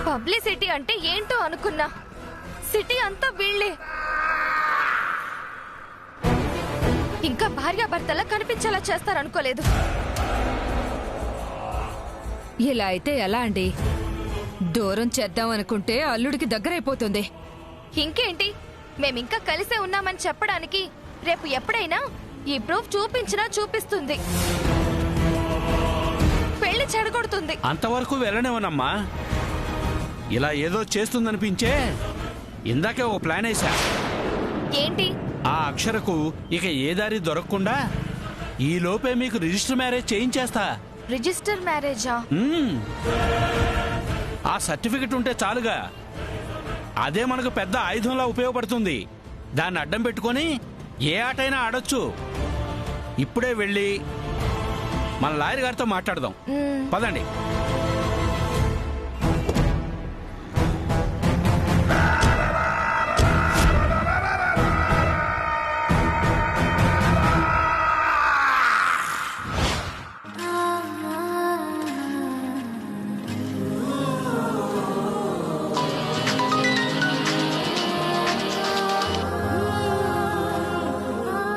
Publicity అంటే ఏంటో అనుకున్నా, సిటీ అంతా వీళ్ళే. ఇంకా భార్యాభర్తలా కనిపించేలా చేస్తారనుకోలేదు. ఇలా అయితే ఎలా అండి? దూరం చేద్దాం అనుకుంటే అల్లుడికి దగ్గరైపోతుంది. ఇంకేంటి, మేమింకా కలిసే ఉన్నామని చెప్పడానికి రేపు ఎప్పుడైనా ఈ ప్రూఫ్ చూపించినా చూపిస్తుంది. పెళ్లి చెడగొడుతుంది. అంతవరకు వెళ్ళనేవనమ్మా. ఇలా ఏదో చేస్తుందనిపించే ఇందాకే ఓ ప్లాన్ వేసా. ఏంటి? ఆ అక్షరకు ఇక ఏ దారి దొరకకుండా ఈ లోపే మీకు రిజిస్టర్ మ్యారేజ్ చేయించేస్తా. రిజిస్టర్ మ్యారేజా? ఆ సర్టిఫికెట్ ఉంటే చాలుగా. అదే మనకు పెద్ద ఆయుధంలా ఉపయోగపడుతుంది. దాన్ని అడ్డం పెట్టుకొని ఏ ఆటైనా ఆడొచ్చు. ఇప్పుడే వెళ్ళి మన లాయర్ గారితో మాట్లాడదాం. పదండి.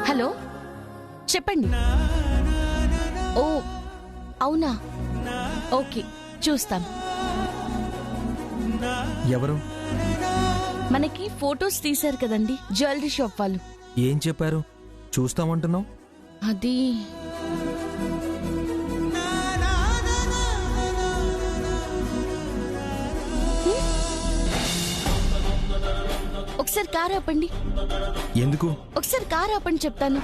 హలో, చెప్పండి. ఓ అవునా, ఓకే, చూస్తాం. ఎవరు? మనకి ఫోటోస్ తీశారు కదండి జ్యువెలరీ షాప్ వాళ్ళు. ఏం చెప్పారు? చూస్తామంటున్నావు. అది ఒకసారి కారు ఆపండి. ఎందుకు? ఒకసారి కారు ఆపండి చెప్తాను.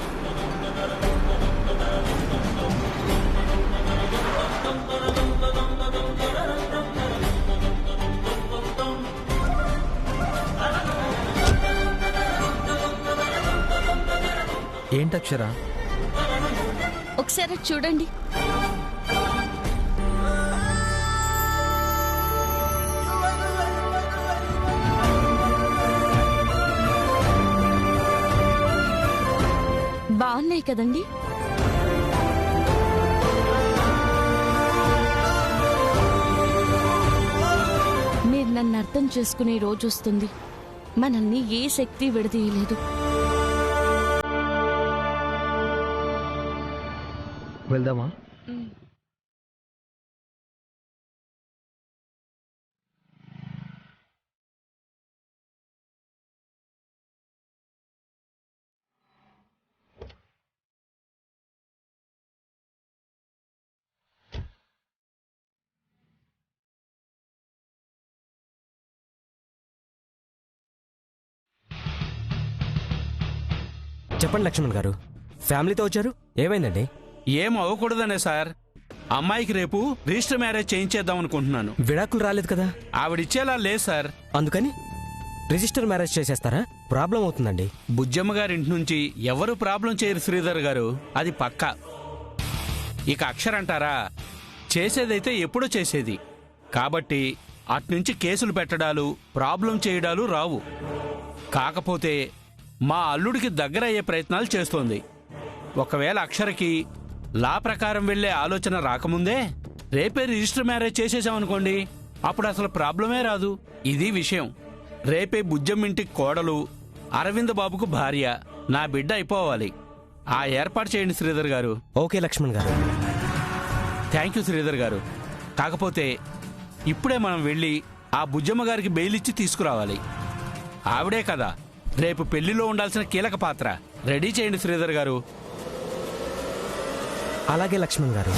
ఏంటక్షరా? ఒకసారి చూడండి. బాగున్నాయి కదండి? మీరు నన్ను అర్థం చేసుకునే రోజు వస్తుంది. మనల్ని ఏ శక్తి విడదీయలేదు. వెళ్దామా? చెప్పండి లక్ష్మణ్ గారు, ఫ్యామిలీతో వచ్చారు, ఏమైందండి? ఏం అవ్వకూడదనే సార్. అమ్మాయికి రేపు రిజిస్టర్ మ్యారేజ్ చేయించేద్దాం అనుకుంటున్నాను. విడాకులు రాలేదు కదా? ఆవిడిచ్చేలా లేదు సార్. అందుకని రిజిస్టర్ మ్యారేజ్ చేసేస్తారా? ప్రాబ్లం అవుతుందండి. బుజ్జమ్మ గారింటి నుంచి ఎవరు ప్రాబ్లం చేయరు శ్రీధర్ గారు, అది పక్కా. ఇక అక్షరంటారా, చేసేదైతే ఎప్పుడో చేసేది కాబట్టి అట్నుంచి కేసులు పెట్టడాలు, ప్రాబ్లం చేయడాలు రావు. కాకపోతే మా అల్లుడికి దగ్గర అయ్యే ప్రయత్నాలు చేస్తోంది. ఒకవేళ అక్షరకి లా ప్రకారం వెళ్లే ఆలోచన రాకముందే రేపే రిజిస్టర్ మ్యారేజ్ చేసేసామనుకోండి, అప్పుడు అసలు ప్రాబ్లమే రాదు. ఇది విషయం. రేపే బుజ్జమ్మింటికి కోడలు, అరవింద్ బాబుకు భార్య, నా బిడ్డ అయిపోవాలి. ఆ ఏర్పాటు చేయండి శ్రీధర్ గారు. ఓకే లక్ష్మణ్ గారు. థ్యాంక్ యూ శ్రీధర్ గారు. కాకపోతే ఇప్పుడే మనం వెళ్ళి ఆ బుజ్జమ్మ గారికి బెయిల్ ఇచ్చి తీసుకురావాలి. ఆవిడే కదా రేపు పెళ్లిలో ఉండాల్సిన కీలక పాత్ర. రెడీ చేయండి శ్రీధర్ గారు. అలాగే లక్ష్మణ్ గారు.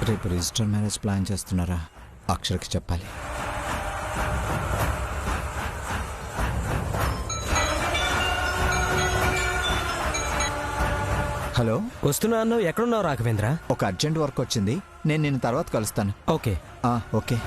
రేపు రిజిస్టర్ మ్యారేజ్ ప్లాన్ చేస్తున్నారా? అక్షర్కి చెప్పాలి. హలో, వస్తున్నా అన్నావు, ఎక్కడున్నావు రాఘవేంద్ర? ఒక అర్జెంట్ వర్క్ వచ్చింది, నేను నిన్ను తర్వాత కలుస్తాను. ఓకే. ఓకే.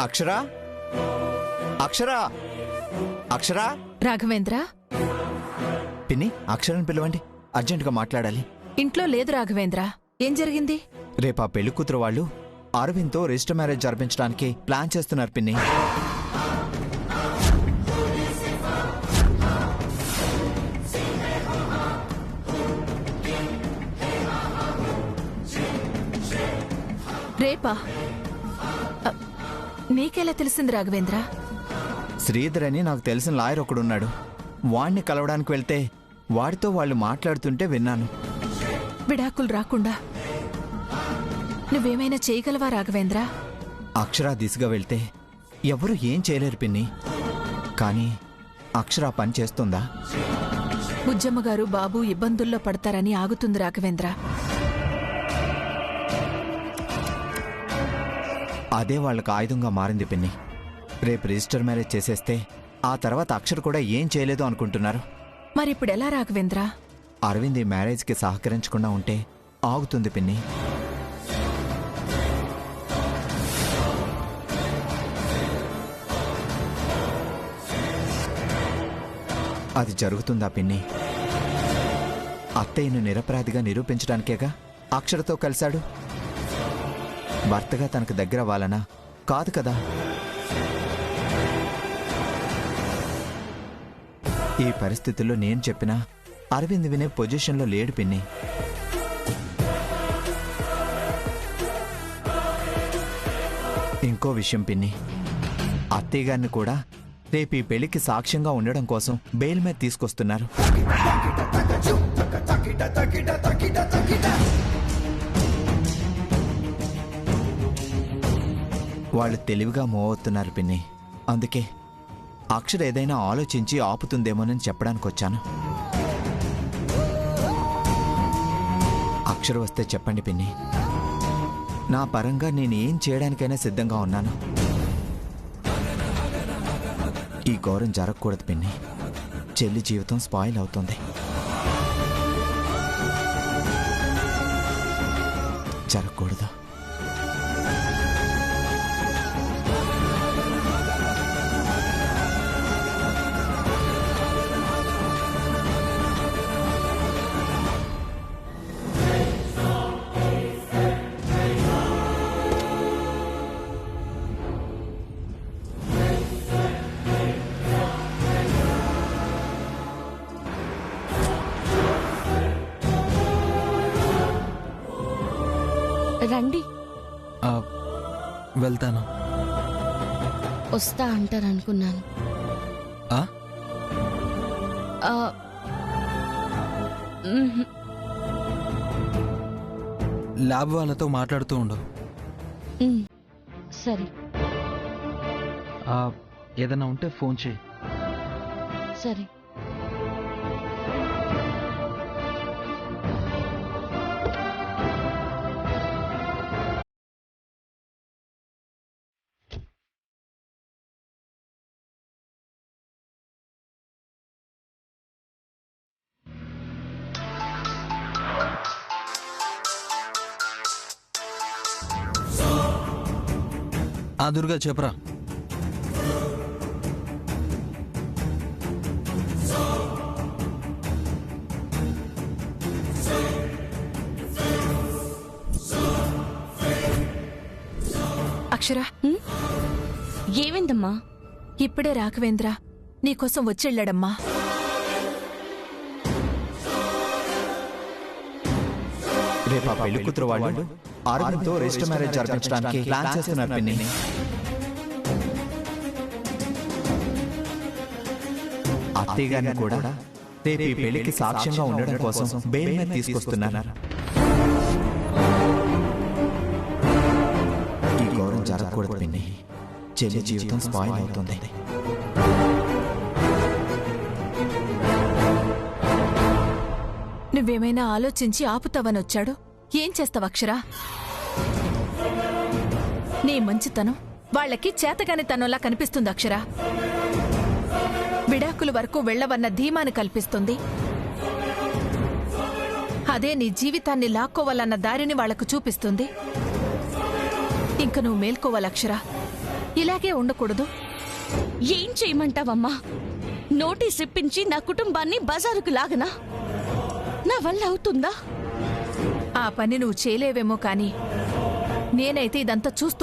అక్షరా, అక్షరా, అక్షరా. రాఘవేంద్ర, పిన్ని, అక్షరాన్ని పిలవండి, అర్జెంటుగా మాట్లాడాలి. ఇంట్లో లేదు రాఘవేంద్ర. ఏం జరిగింది? రేపు ఆ పెళ్లి కూతురు వాళ్ళు అరవింద్తో రిజిస్టర్ మ్యారేజ్ జరిపించడానికి ప్లాన్ చేస్తున్నారు పిన్ని. రేపా? నీకెలా తెలిసింది రాఘవేంద్ర? శ్రీధర్ అని నాకు తెలిసిన లాయర్ ఒకడున్నాడు. వాణ్ణి కలవడానికి వెళ్తే వాడితో వాళ్ళు మాట్లాడుతుంటే విన్నాను. విడాకులు రాకుండా నువ్వేమైనా చేయగలవా రాఘవేంద్ర? అక్షర దిశగా వెళ్తే ఎవరు ఏం చేయలేరు పిన్ని. కానీ అక్షర పని చేస్తుందా? బుజ్జమ్మగారు బాబు ఇబ్బందుల్లో పడతారని ఆగుతుంది రాఘవేంద్ర. అదే వాళ్ళకు ఆయుధంగా మారింది పిన్ని. రేపు రిజిస్టర్ మ్యారేజ్ చేసేస్తే ఆ తర్వాత అక్షర్ కూడా ఏం చేయలేదు అనుకుంటున్నారు. మరిప్పుడెలా రాఘవేంద్ర? అరవింద్ ఈ మ్యారేజ్కి సహకరించకుండా ఉంటే ఆగుతుంది పిన్ని. అది జరుగుతుందా పిన్ని? అత్తయ్యను నిరపరాధిగా నిరూపించడానికేగా అక్షరతో కలిశాడు. భర్తగా తనకు దగ్గర అవ్వాలనా? కాదు కదా. ఈ పరిస్థితుల్లో నేను చెప్పినా అరవింద్ వినే పొజిషన్లో లేడు పిన్ని. ఇంకో విషయం పిన్ని, అత్తయ్య గారిని కూడా రేపు ఈ పెళ్లికి సాక్ష్యంగా ఉండడం కోసం బెయిల్ మీద తీసుకొస్తున్నారు. వాళ్ళు తెలివిగా మూవ్ అవుతున్నారు పిన్ని. అందుకే అక్షర ఏదైనా ఆలోచించి ఆపుతుందేమోనని చెప్పడానికి వచ్చాను. అక్షర వస్తే చెప్పండి పిన్ని. నా పరంగా నేను ఏం చేయడానికైనా సిద్ధంగా ఉన్నాను. ఈ ఘోరం జరగకూడదు పిన్ని. చెల్లి జీవితం స్పాయిల్ అవుతుంది. జరగకూడదు. రండి. వెళ్తాను. వస్తా అంటారనుకున్నాను. ఆ? ల్యాబ్ వాళ్ళతో మాట్లాడుతూ ఉండు. సరే ఏదైనా ఉంటే ఫోన్ చేయి. సరే. దుర్గా చెప్పరా. అక్షర, ఏమైందమ్మా? ఇప్పుడే రాఘవేంద్ర నీకోసం వచ్చెళ్ళాడమ్మా. రేపు ఆ పెళ్లి కూతురు వాళ్ళు అరవింద్తో రిజిస్టర్ మ్యారేజ్ జరిపించడానికి ప్లాన్ చేస్తున్నారు పిన్ని. అత్తయ్య గారిని కూడా రేపు ఈ పెళ్లికి సాక్ష్యంగా ఉండడం కోసం బెయిల్ మీద తీసుకొస్తున్నారు. ఈ ఘోరం జరగకూడదు పిన్ని. చెల్లి జీవితం స్పాయిల్ అవుతుంది. నువ్వేమైనా ఆలోచించి ఆపుతావని వచ్చాడు. ఏం చేస్తావు అక్షరా? నీ మంచితనం వాళ్ళకి చేతగానితనంలా కనిపిస్తుంది అక్షరా. విడాకుల వరకు వెళ్లవన్న ధీమాని కల్పిస్తుంది. అదే నీ జీవితాన్ని లాక్కోవాలన్న దారిని వాళ్లకు చూపిస్తుంది. ఇంక నువ్వు మేల్కోవాలక్షరా. ఇలాగే ఉండకూడదు. ఏం చేయమంటావమ్మా? నోటీస్ ఇప్పించి నా కుటుంబాన్ని బజారుకు లాగనా? నా వల్ల అవుతుందా? ఆ పని నువ్వు చేయలేవేమో కాని నేనైతే ఇదంతా చూస్తూ